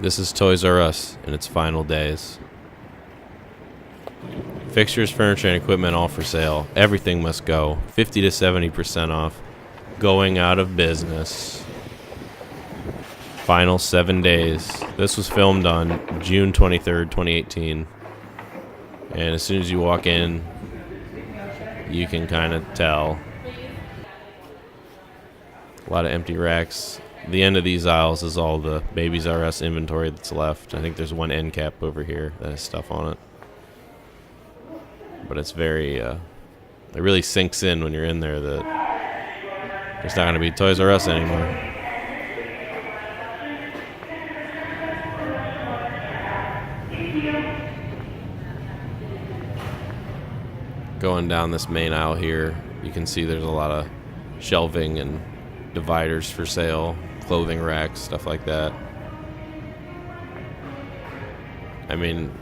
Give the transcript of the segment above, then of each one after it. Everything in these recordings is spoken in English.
This is Toys R Us in its final days. Fixtures, furniture, and equipment all for sale. Everything must go. 50 to 70% off. Going out of business. Final 7 days. This was filmed on June 23rd, 2018. And as soon as you walk in, you can kind of tell. A lot of empty racks. The end of these aisles is all the Babies R Us inventory that's left. I think there's one end cap over here that has stuff on it. But it's very, it really sinks in when you're in there that there's not going to be Toys R Us anymore. Going down this main aisle here, you can see there's a lot of shelving and dividers for sale, clothing racks, stuff like that. I mean,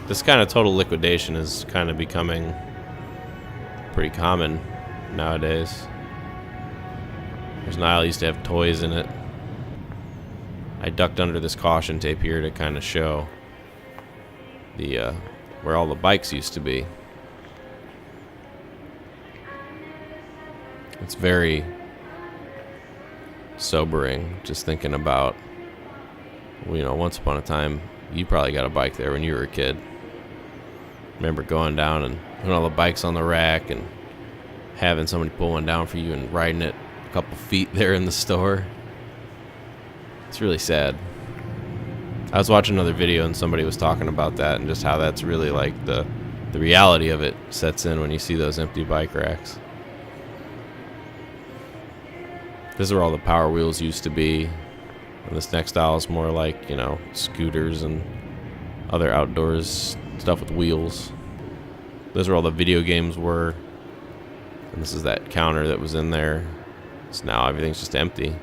this kind of total liquidation is kind of becoming pretty common nowadays. There's an aisle that used to have toys in it. I ducked under this caution tape here to kind of show the where all the bikes used to be. It's very sobering just thinking about, once upon a time, you probably got a bike there when you were a kid. Remember going down and putting all the bikes on the rack and having somebody pull one down for you and riding it a couple feet there in the store. It's really sad. I was watching another video and somebody was talking about that and just how that's really like the reality of it sets in when you see those empty bike racks. This is where all the Power Wheels used to be. And this next aisle is more like, scooters and other outdoors stuff with wheels. Those are all the video games were. And this is that counter that was in there. So now everything's just empty.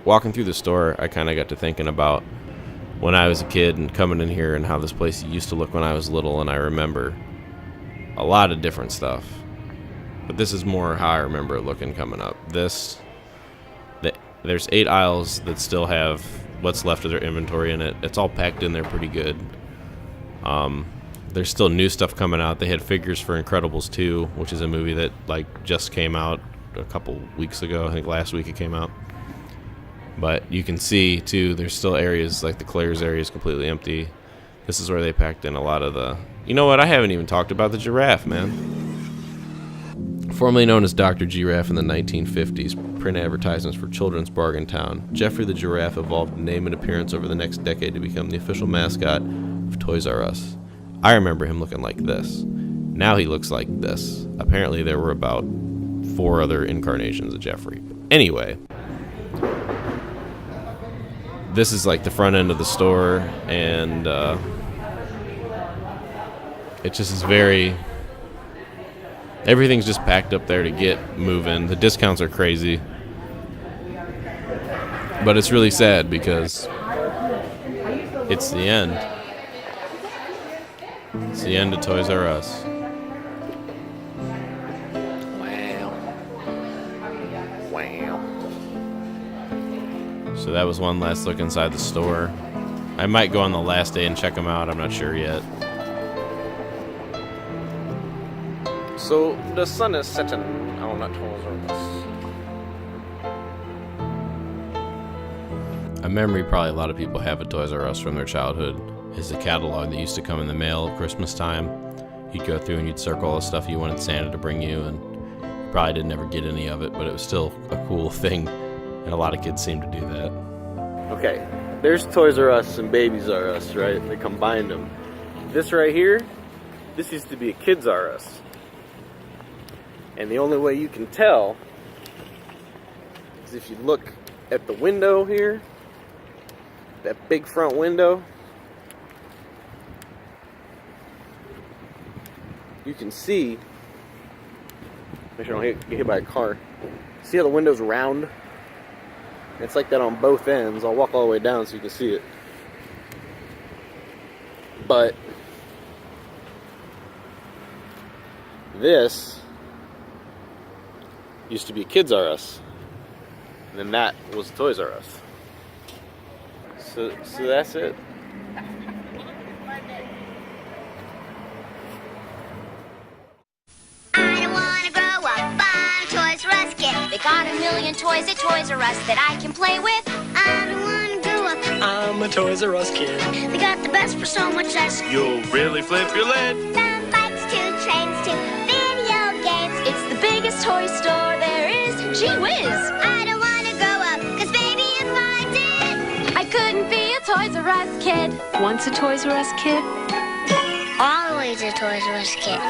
Walking through the store, I kind of got to thinking about when I was a kid and coming in here and how this place used to look when I was little, and I remember a lot of different stuff. But this is more how I remember it looking coming up. There's 8 aisles that still have what's left of their inventory in it. It's all packed in there pretty good. There's still new stuff coming out. They had figures for Incredibles 2, which is a movie that just came out a couple weeks ago. I think last week it came out. But you can see too, there's still areas like the Claire's area is completely empty. This is where they packed in a lot of the. You know what? I haven't even talked about the giraffe, man. Formerly known as Dr. Giraffe in the 1950s, print advertisements for Children's Bargain Town, Geoffrey the Giraffe evolved in name and appearance over the next decade to become the official mascot of Toys R Us. I remember him looking like this. Now he looks like this. Apparently there were about 4 other incarnations of Geoffrey. Anyway, this is like the front end of the store, and it just is very. Everything's just packed up there to get moving. The discounts are crazy. But it's really sad because it's the end. It's the end of Toys R Us. Wow. So that was one last look inside the store. I might go on the last day and check them out. I'm not sure yet. So the sun is setting on that Toys R Us. A memory probably a lot of people have of Toys R Us from their childhood is the catalog that used to come in the mail at Christmas time. You'd go through and you'd circle all the stuff you wanted Santa to bring you, and you probably didn't ever get any of it, but it was still a cool thing, and a lot of kids seem to do that. Okay, there's Toys R Us and Babies R Us, right? They combined them. This right here, this used to be a Kids R Us. And the only way you can tell is if you look at the window here, that big front window, you can see, make sure I don't get hit by a car. See how the window's round? It's like that on both ends. I'll walk all the way down so you can see it. But this used to be a Kids R Us. And then that was Toys R Us. So that's it. I don't wanna grow up, I'm a Toys R Us kid. They got a million toys at Toys R Us that I can play with. I don't wanna grow up, I'm a Toys R Us kid. they got the best for so much less. You'll really flip your lid. From bikes to trains to video games. It's the biggest toy store there is. Gee whiz. I don't wanna grow up, 'cause baby, if I did, I couldn't be a Toys R Us kid. Once a Toys R Us kid? Always a Toys R Us kid.